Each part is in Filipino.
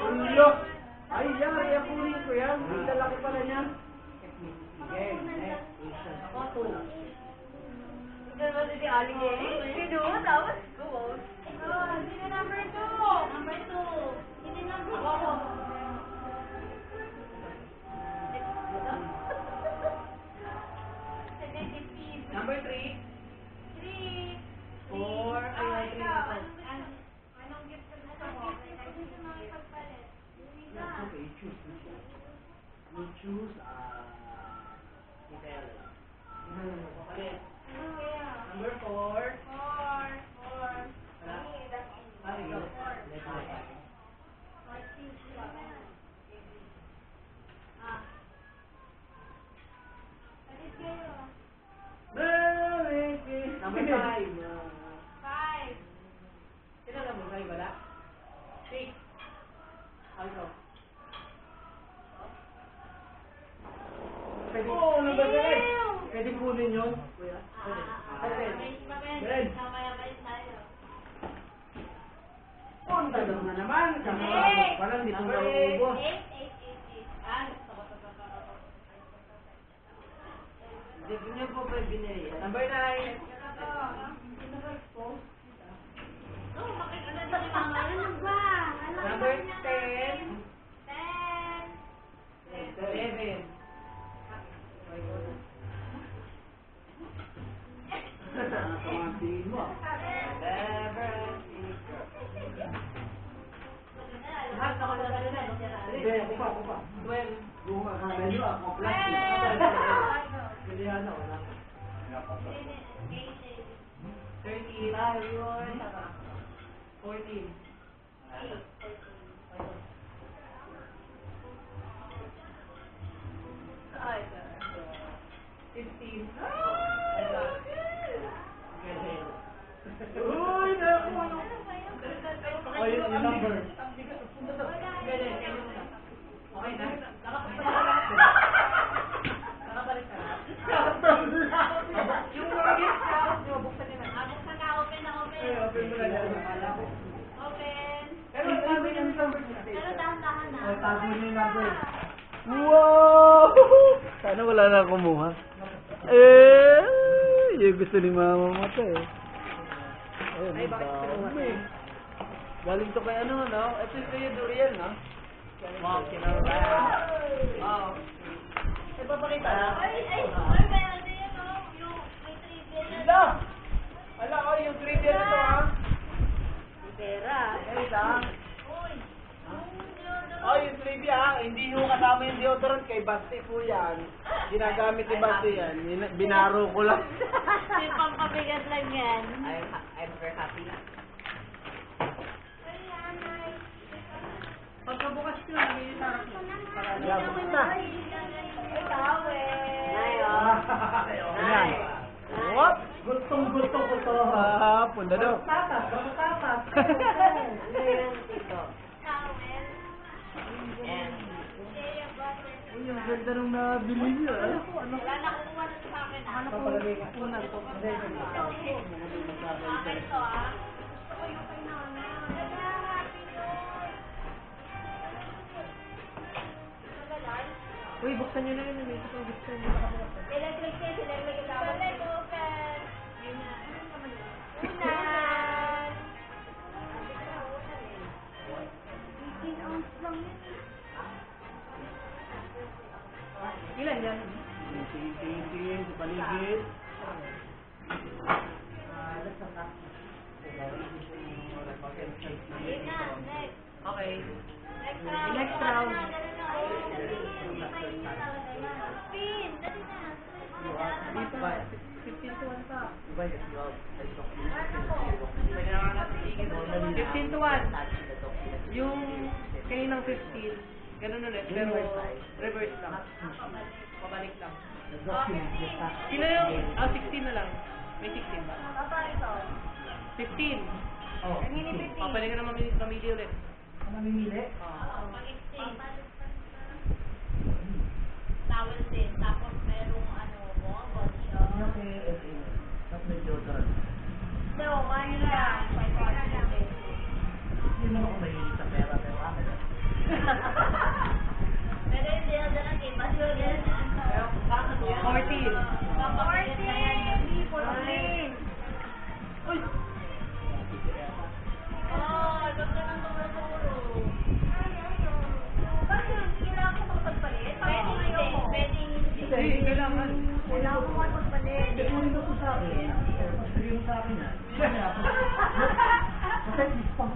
Ulo! Ay, yari, kunin ko yan. Ang lalaki pala niyan. Sige, next. Ako, 2. Ito naman si Ali eh. Sino? Tapos ko. Sino number 2? Number 2. Sino number 2? Ako. Number 3. 3. 4. Ay, 3 na to. Anong gift ka gusto mo? Gusto mo ipagpalit? Okay, choose. We choose, Hotel. Papalit. Number 4. 4. Let's go. Number 5. 5. Sino number 5 wala? 6. Ano? Pwede, number 7. Pwede kunin yun? Kuya? Pwede. Punta doon na naman. Parang di ko nauubos. 8. Hindi niyo po pwede binili. Number 9. Number 10. 11. Kumatiin mo. Lahat ako na rin na. Hindi, ako pa. 12. Yung akala nyo, ako plastic. Pilihan ako na. 13. 14. 15. Uy, naku, ano? Oh, yung number. Okay na? Nakabalik ka na. Yung mga gift ka, buksan nyo na. Buksan na, open. Open mo na yan. Open. Pero tago yung number. Pero dahan-dahan na. Tago yung number. Wow! Sana wala na kumuha. Yung gusto ni mama mo to eh. Ay, bakit dami. Galing to kay ano, no? Ito yung kay Durian, no? Walking around. Oh. Ay, papakita na. Ay, meron din yan, oh. Yung may trivia yan. Hala! Hala, oh, yung trivia na to, ha? Pera. Guys, ha? Uy. Oh, yung trivia, ha? Hindi yung kasama yung deodorant kay Basti po yan. Ginagamit ni Basti yan. Binaro ko lang. Yung pampabigat lang yan. I'm very happy. Pagkabukas ko, nabili sa akin. Yabot na. Ay, tawel. Ayan. What? Gustong-gusto ko to. Punta daw. Tatas. Towel. And Shea butter. Uy, ang ganda nung nabili niyo. Wala na kukuha na sa akin. Ano ko? papalagay ka. Ito, ito, ah. Gusto ko yung kay nanay. Wala, happy yun. Nagalay. Uy, buksan niyo na yun. May gusto niyo. Electric chair, sila yung may kasama. Leg open. Yun na. Ano naman yun? Unan. 18 ounce lang yun. Ilan yan? Tingin sa paligid. Yun na, next. okay. Next round. Next round. Dali na. Hindi mainit talaga yan. Spin. Dali na. Di pa. 15 to 1 pa. 15 to 1. Yung kaninang 15, ganun ulit, pero reverse lang. Pabalik lang. Sino yung, 16 na lang. May 16 ba? Papa, ito. 15. Oh. Ang hinipit. Pwede ka na mamili ulit. Mamimili? Mag-exchange. Towel din. Tapos merong body shop. Yung kay SA. Tapos may deodorant. No, ano lang. 500 din.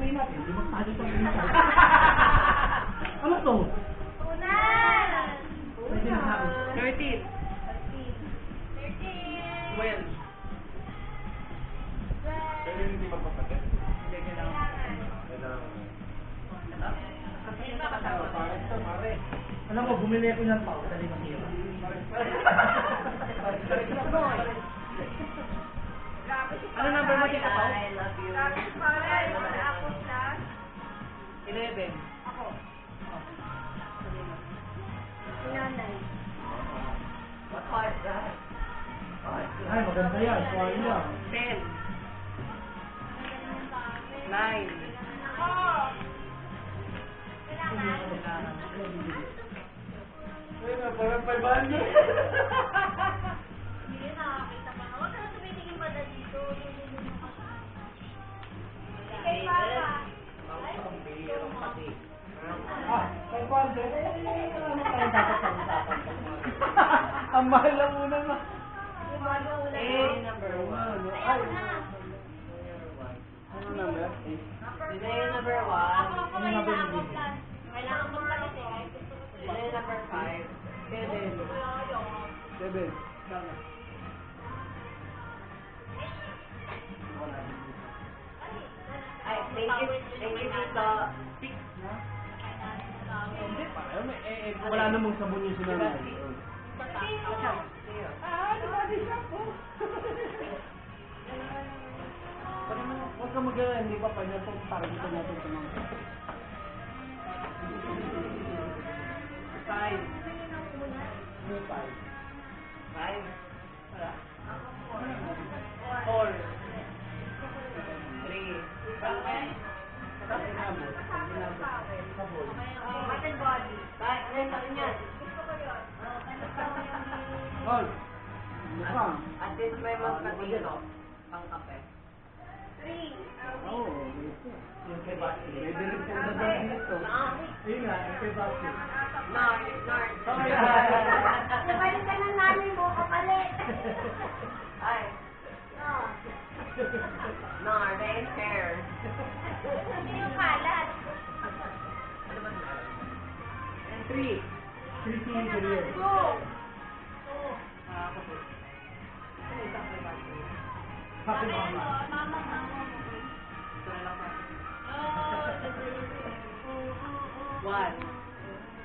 ngayon natin, hindi mo tayo sa minsan. Ano to? Unan! Pwede na ako. 13. 13. 12. Pero hindi magpapatid. Hindi, kailangan. Alam mo, bumili ako ng pao, dali mahira. Ano number mo dito, Pao? I love you. Ako lang. 11. Ako. Nanay. What was that? Ay, maganda yan. Suwari yan. 10. 9. Ako. Kailangan. Ayun na, parang 500. Hindi nakakita pa na. Huwag ka na tumitingin pa na dito. Kay Papa. Ah, 500. Ano pa rin dapat sa usapan? Ang mahal lang muna na. Yung bago ulan. number 1. Ayaw na. Ano number? Delay number 1. Ako kailangan ko plan. Kailangan ko palit eh. Delay number 5. 7. 7. Ay, thank you dito. 6 na? Hindi pa. Wala namang sabon yung sinanay. Huwag ka mag-alala, hindi pa pa natin para dito natin sa mga. 5. 5. 5. Wala. 4. 3. Cotton body. Ay, ano sa kanya? Gusto ko yun. Hold. Mukhang. At least may mas ka dito. Pang kape. 3. Oo. Yung kay Basti. Pwede rin pong dadaan dito. Ayun nga, yung kay Basti. Nard. Nabalik ka ng nanay mo, kapalit. Ay. No. Nard, and hair. Hindi yung kalat. Ano ba na? And 3. 3 career. Go. Ako po. Ano isang kay Basti? Happy mama. Mama. Ito na lang pa. Oh, 1.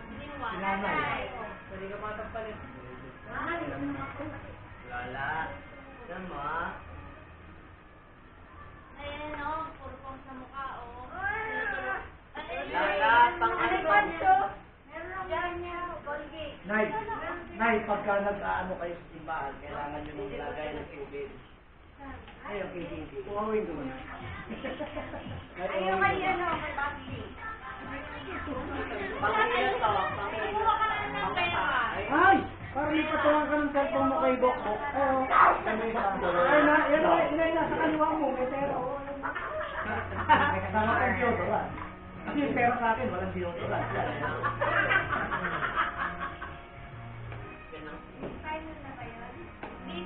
hindi mo Nanay. Pwede ka matagpalit. Wala. Yan mo ah. Ayan o, puro pang sa mukha o. Lala, pang ano? Meron ako niya, Colgate. Nay, pagka nag-ano kayo sa simbahan, kailangan nyo nung lagay ng tubig. Ay, okay, hindi. Kuwawin ko na. Ayaw kay ano, kay Basti. Pangkilo to. Kumuha ka na ng pera. Ay! Parang may patungan ka ng cellphone mo kay Bokbok. Oo. Ay, yan nasa kaliwa mo. May pera. Kasama kang deodorant. Kasi yung pera sa akin, walang deodorant. Final na ba yun? Hindi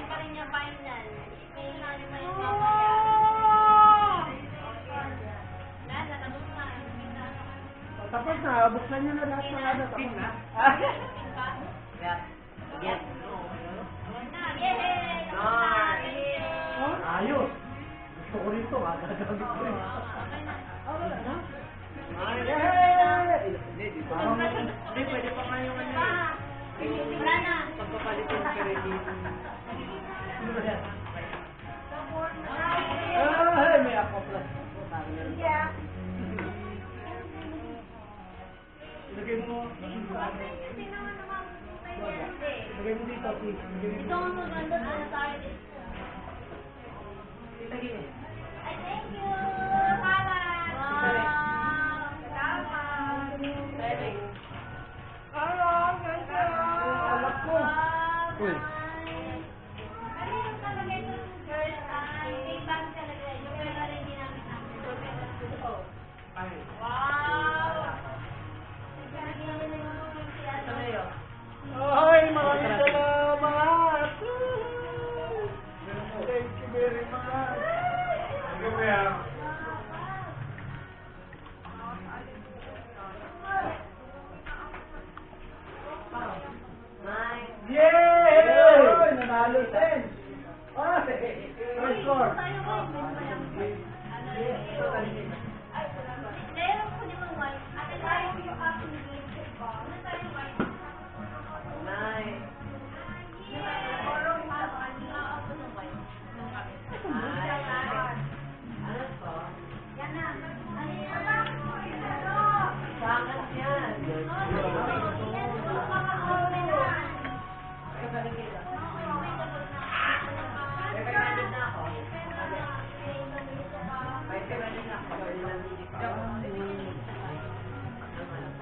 pa rin niya final. Final pa yung mamaya. Wala, natapos na. Tapos na, buksan nyo na lahat ng ano. Pin na? Yeah. Yes. Yay! Nard. Oh, ayos. Gusto ko rin ito, ha? Gagamit ko rin. Wala na. Yay! Hindi, di ba? Parang, Hindi, pwede pa nga yung ano eh. Wala na. Pagpapalit yung peregrin. sino ba yan? Support na. Ay, may ako plus. Yeah. Ilagay mo. Hindi naman naman hindi. Ilagay mo dito, please. Ilagay mo Ito ang maganda na tayo dito. dito. Ay, thank you! Salamat! Wow! Salamat! Pwede. Anak ko. Uy. Ano yung talaga ito? First time. May bag talaga. Yung pera rin ginamit namin. Wow! Nagkakagin namin na yung si Ito ano. na yun. Ay, maraming salamat! Thank you very much! Thank you, ma'am.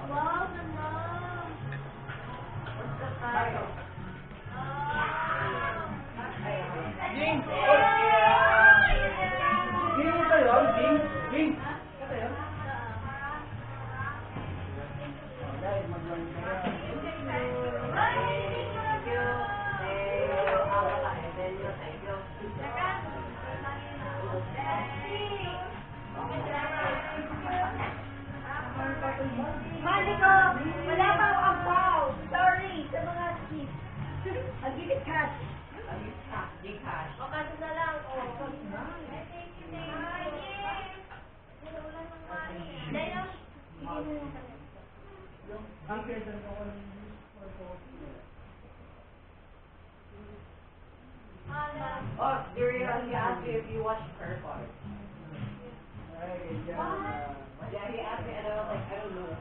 Wow, ganda. James! James ito yun? James? James? Ito yun? Guys, mag-join kayo. Maliko, wala pa ako ang bow. Sorry sa mga tips. I'll give it cash. Gcash. O, kaso na lang. O, Oh, Durian, he asked me if you watched her part. Yeah, he asked me and I was like, I don't know.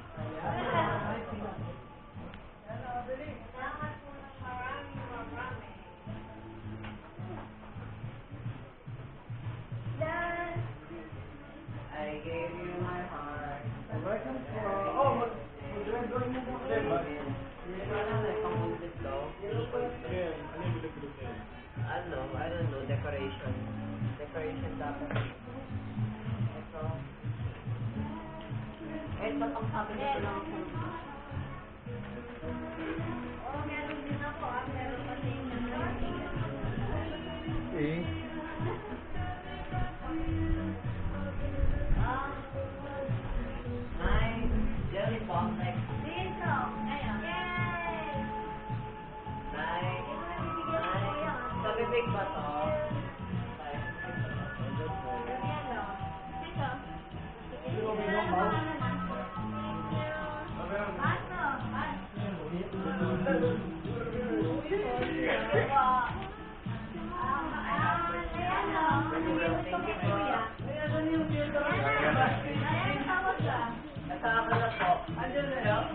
I gave you my heart. Welcome to, mag-join mo ba? Hindi ko alam na pang-ulit daw. Ano, I don't know, decoration. Decoration dapat. Ito. Ito pang sabi nito lang. meron din ako. Meron kasi Nice. Jelly bomb next. dito. Ayun. Yay! Nice. Nice. Sabi big ba to? Kasama na po. Andiyan na yun?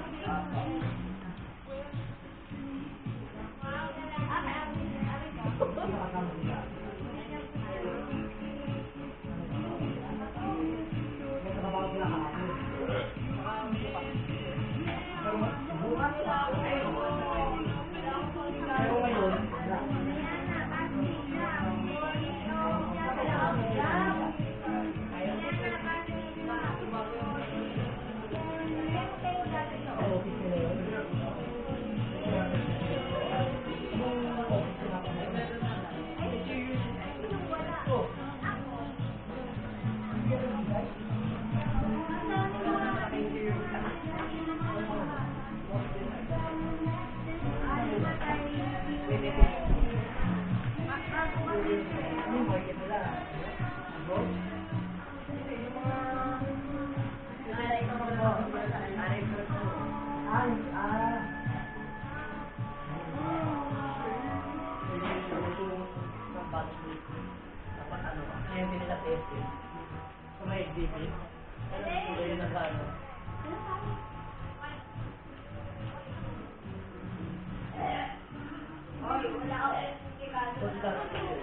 Ngayon din nila testing. Sa may exhibit. Ngayon na sa ano. Wala ako.